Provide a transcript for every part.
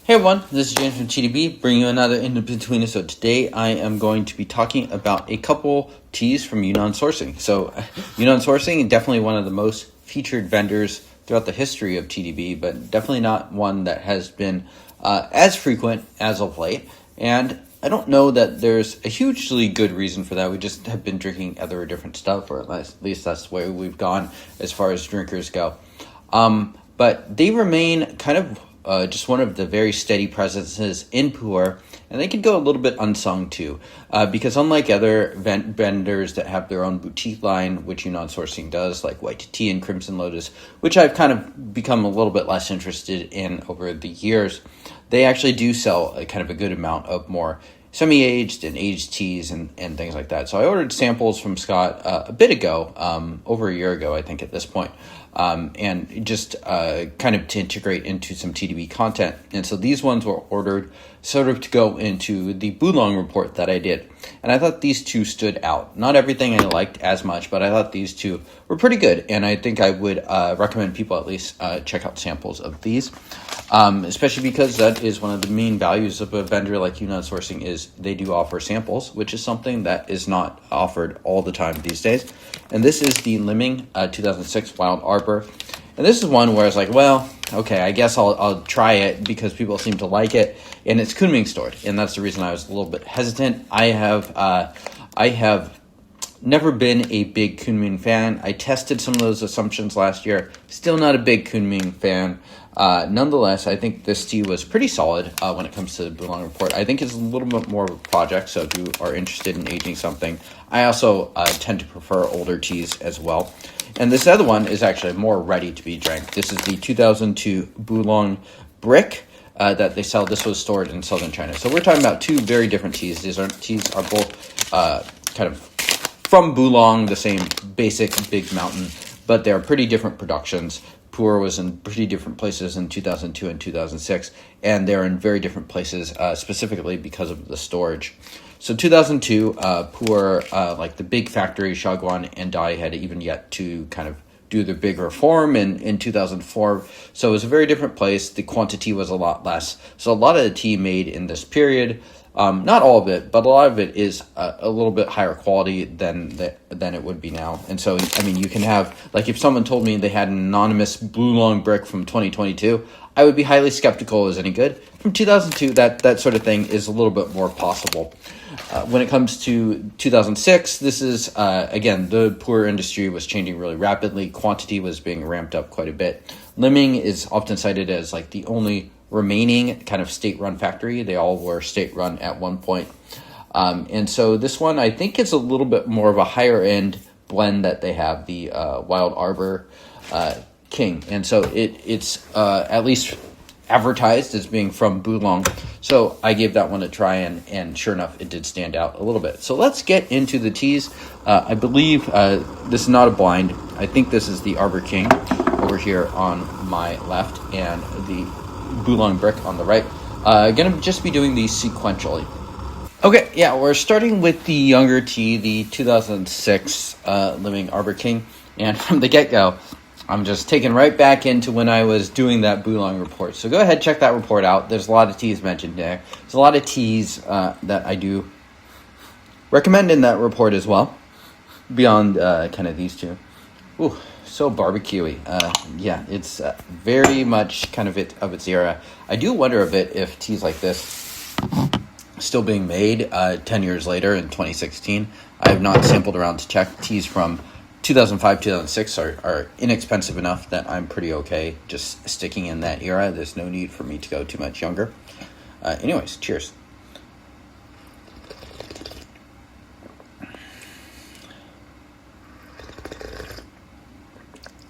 Hey everyone, this is James from TDB, bringing you another Inbetweenisode. Today I am going to be talking about a couple teas from Yunnan Sourcing. So, Yunnan Sourcing, definitely one of the most featured vendors throughout the history of TDB, but definitely not one that has been as frequent as of late. And I don't know that there's a hugely good reason for that. We just have been drinking other different stuff, or at least that's where we've gone as far as drinkers go. But they remain kind of just one of the very steady presences in Pu'er, and they can go a little bit unsung too, because unlike other vendors that have their own boutique line, which Yunnan Sourcing does, like White Tea and Crimson Lotus, which I've kind of become a little bit less interested in over the years, they actually do sell a kind of a good amount of more semi-aged and aged teas and things like that. So I ordered samples from Scott a bit ago, over a year ago, I think at this point, and just kind of to integrate into some TDB content. And so these ones were ordered sort of to go into the Bulang report that I did. And I thought these two stood out. Not everything I liked as much, but I thought these two were pretty good. And I think I would recommend people at least check out samples of these. Especially because that is one of the main values of a vendor like Yunnan Sourcing is they do offer samples, which is something that is not offered all the time these days. And this is the Liming 2006 Wild Arbor. And this is one where I was like, well, okay, I guess I'll try it because people seem to like it. And it's Kunming stored. And that's the reason I was a little bit hesitant. I have never been a big Kunming fan. I tested some of those assumptions last year. Still not a big Kunming fan. Nonetheless, I think this tea was pretty solid when it comes to the Bulang report. I think it's a little bit more of a project, so if you are interested in aging something, I also tend to prefer older teas as well. And this other one is actually more ready to be drank. This is the 2002 Bulang Brick that they sell. This was stored in southern China. So we're talking about two very different teas. These teas are both kind of from Bulang, the same basic big mountain, but they're pretty different productions. Pu'er was in pretty different places in 2002 and 2006, and they're in very different places specifically because of the storage. So 2002, Pu'er, like the big factory, Shaguan and Dai had even yet to kind of do their big reform in 2004. So it was a very different place. The quantity was a lot less. So a lot of the tea made in this period, not all of it, but a lot of it is a little bit higher quality than it would be now. And so, I mean, you can have, like if someone told me they had an anonymous Bulang brick from 2022, I would be highly skeptical it was any good. From 2002, that sort of thing is a little bit more possible. When it comes to 2006, this is, again, the Pu'er industry was changing really rapidly. Quantity was being ramped up quite a bit. Liming is often cited as like the only remaining kind of state-run factory. They all were state-run at one point. And so this one, I think it's a little bit more of a higher-end blend that they have, the Wild Arbor King. And so it's at least advertised as being from Bulang. So I gave that one a try, and sure enough, it did stand out a little bit. So let's get into the teas. I believe this is not a blind. I think this is the Arbor King over here on my left, and the Bulang Brick on the right. Gonna just be doing these sequentially. Okay, yeah, we're starting with the younger tea, the 2006 Liming Arbor King, and from the get-go, I'm just taken right back into when I was doing that Bulang report. So go ahead, check that report out. There's a lot of teas mentioned there. There's a lot of teas that I do recommend in that report as well, beyond kind of these two. Ooh, so barbecuey. Yeah, it's very much kind of its era. I do wonder a bit if teas like this still being made 10 years later in 2016. I have not sampled around to check. Teas from 2005, 2006 are inexpensive enough that I'm pretty okay just sticking in that era. There's no need for me to go too much younger. Anyways, cheers.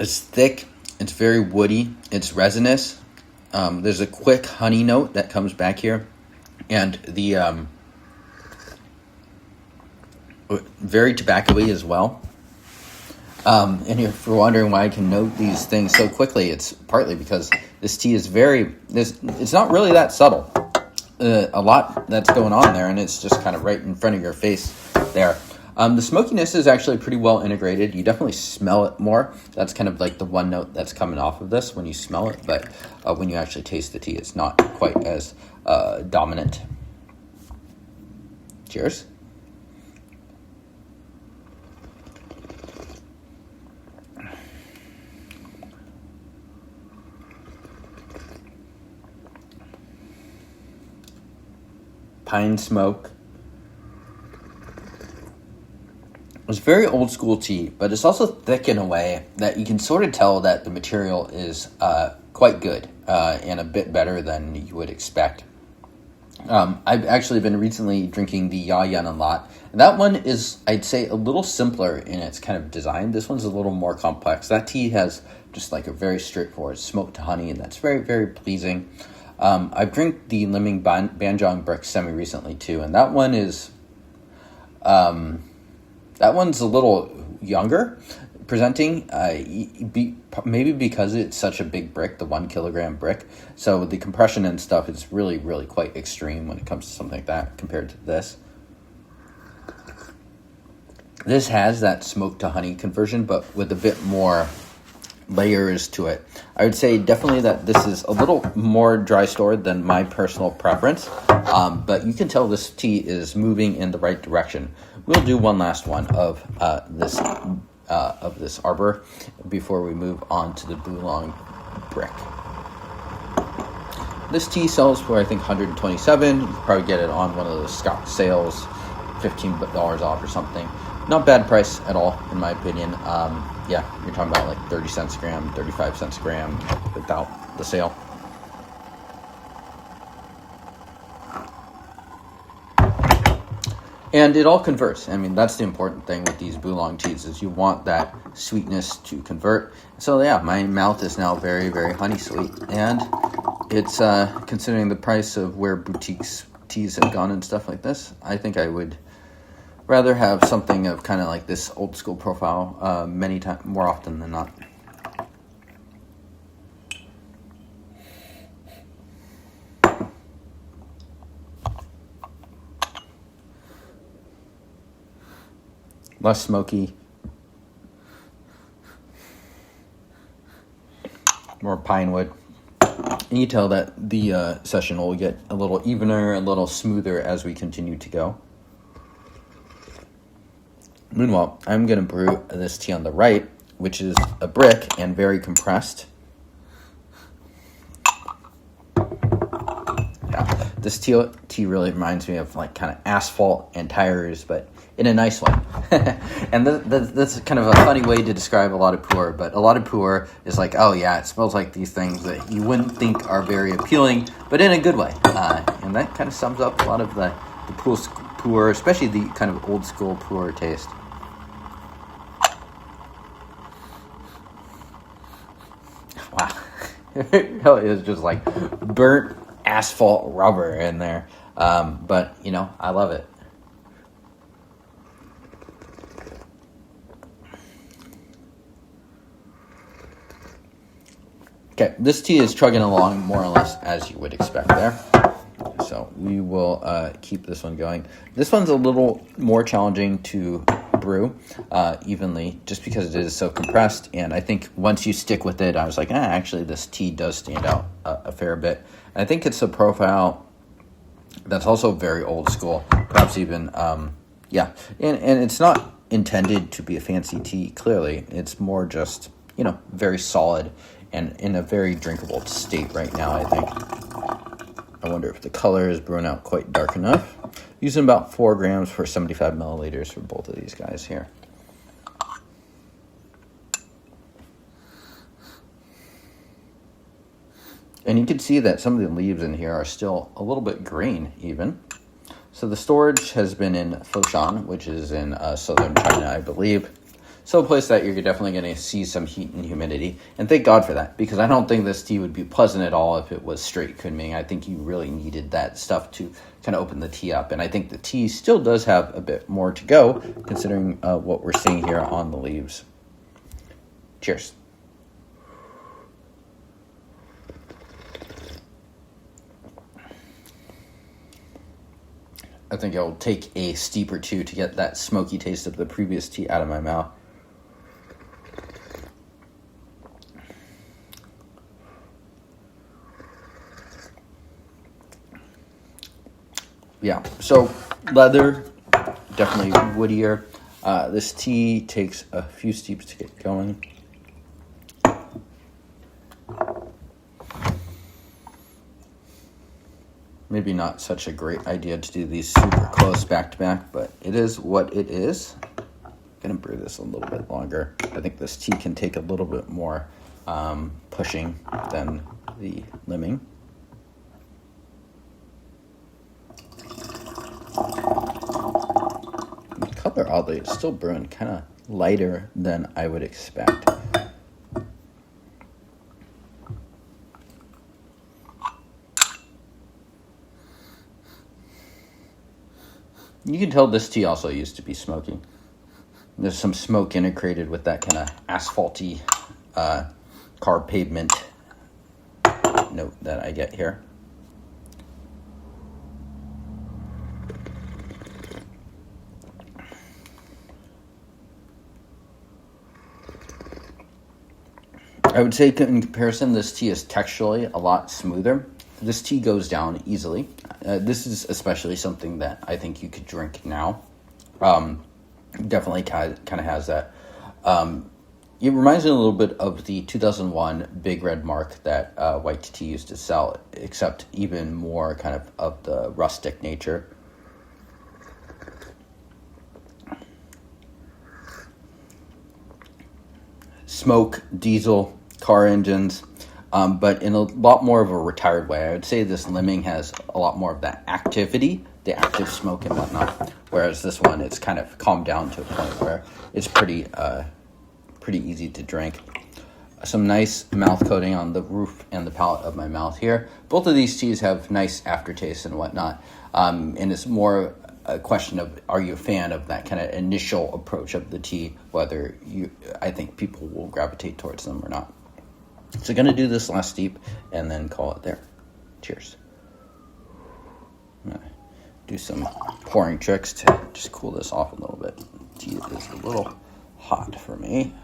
It's thick, it's very woody, it's resinous. There's a quick honey note that comes back here, and the very tobacco-y as well. And if you're wondering why I can note these things so quickly, it's partly because this tea is it's not really that subtle. A lot that's going on there, and it's just kind of right in front of your face there. The smokiness is actually pretty well integrated. You definitely smell it more. That's kind of like the one note that's coming off of this when you smell it, but when you actually taste the tea, it's not quite as dominant. Cheers. Pine smoke. It's very old school tea, but it's also thick in a way that you can sort of tell that the material is quite good and a bit better than you would expect. I've actually been recently drinking the Yunnan lot. And that one is, I'd say, a little simpler in its kind of design. This one's a little more complex. That tea has just like a very straightforward smoke to honey, and that's very, very pleasing. I've drank the Liming Banjong Brick semi-recently too, and that one is... that one's a little younger presenting, maybe because it's such a big brick, the 1 kilogram brick. So the compression and stuff is really, really quite extreme when it comes to something like that compared to this. This has that smoke to honey conversion, but with a bit more layers to it. I would say definitely that this is a little more dry stored than my personal preference, but you can tell this tea is moving in the right direction. We'll do one last one of this Arbor before we move on to the Bulang brick. This tea sells for I think $127. You can probably get it on one of those Scotch sales, $15 off or something. Not bad price at all, in my opinion. Yeah, you're talking about like 30 cents a gram, 35 cents a gram without the sale. And it all converts. I mean, that's the important thing with these Bulang teas is you want that sweetness to convert. So yeah, my mouth is now very, very honey sweet. And it's, considering the price of where boutiques teas have gone and stuff like this, I think I would rather have something of kind of like this old school profile many times, more often than not. Less smoky, more pine wood. And you tell that the session will get a little evener, a little smoother as we continue to go. Meanwhile, I'm going to brew this tea on the right, which is a brick and very compressed. Yeah, this tea really reminds me of like kind of asphalt and tires, but in a nice way. And that's kind of a funny way to describe a lot of pu'er, but a lot of pu'er is like, oh yeah, it smells like these things that you wouldn't think are very appealing, but in a good way. And that kind of sums up a lot of the pu'er, especially the kind of old school pu'er taste. Wow. It really is just like burnt asphalt rubber in there. But, you know, I love it. Okay, this tea is chugging along more or less as you would expect there. So we will keep this one going. This one's a little more challenging to brew evenly just because it is so compressed. And I think once you stick with it, I was like, actually this tea does stand out a fair bit. And I think it's a profile that's also very old school, perhaps even, yeah. And it's not intended to be a fancy tea, clearly. It's more just, you know, very solid and in a very drinkable state right now, I think. I wonder if the color is brewing out quite dark enough. Using about 4 grams for 75 milliliters for both of these guys here. And you can see that some of the leaves in here are still a little bit green even. So the storage has been in Foshan, which is in southern China, I believe. So a place that you're definitely going to see some heat and humidity. And thank God for that, because I don't think this tea would be pleasant at all if it was straight kunming. I think you really needed that stuff to kind of open the tea up. And I think the tea still does have a bit more to go, considering what we're seeing here on the leaves. Cheers. I think it'll take a steep or two to get that smoky taste of the previous tea out of my mouth. Yeah, so leather, definitely woodier. This tea takes a few steeps to get going. Maybe not such a great idea to do these super close back to back, but it is what it is. I'm gonna brew this a little bit longer. I think this tea can take a little bit more pushing than the limming. The color, oddly, is still brewing kind of lighter than I would expect. You can tell this tea also used to be smoky. There's some smoke integrated with that kind of asphalty car pavement note that I get here. I would say in comparison, this tea is texturally a lot smoother. This tea goes down easily. This is especially something that I think you could drink now. Definitely kind of has that. It reminds me a little bit of the 2001 Big Red Mark that white tea used to sell, except even more kind of the rustic nature. Smoke, diesel, car engines, but in a lot more of a retired way. I would say this limming has a lot more of that activity, the active smoke and whatnot, whereas this one, it's kind of calmed down to a point where it's pretty easy to drink. Some nice mouth coating on the roof and the palate of my mouth here. Both of these teas have nice aftertaste and whatnot, and it's more a question of, are you a fan of that kind of initial approach of the tea, whether I think people will gravitate towards them or not. So going to do this last steep and then call it there. Cheers. I'm going to do some pouring tricks to just cool this off a little bit. Tea is a little hot for me.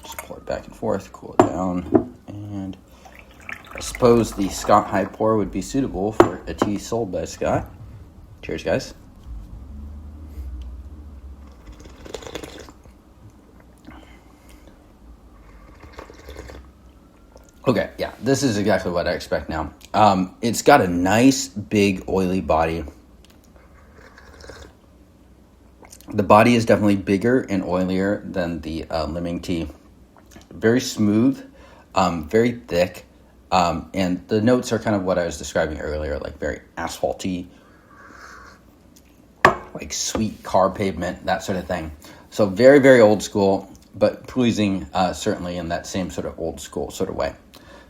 Just pour it back and forth, cool it down, and I suppose the Scott High Pour would be suitable for a tea sold by Scott. Cheers, guys. Okay, yeah, this is exactly what I expect now. It's got a nice, big, oily body. The body is definitely bigger and oilier than the limming tea. Very smooth, very thick, and the notes are kind of what I was describing earlier, like very asphalty, like sweet car pavement, that sort of thing. So very, very old school, but pleasing, certainly in that same sort of old school sort of way.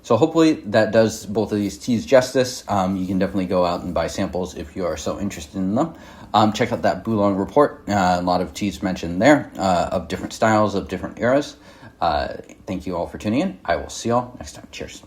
So hopefully that does both of these teas justice. You can definitely go out and buy samples if you are so interested in them. Check out that Bulang report. A lot of teas mentioned there of different styles, of different eras. Thank you all for tuning in. I will see y'all next time. Cheers.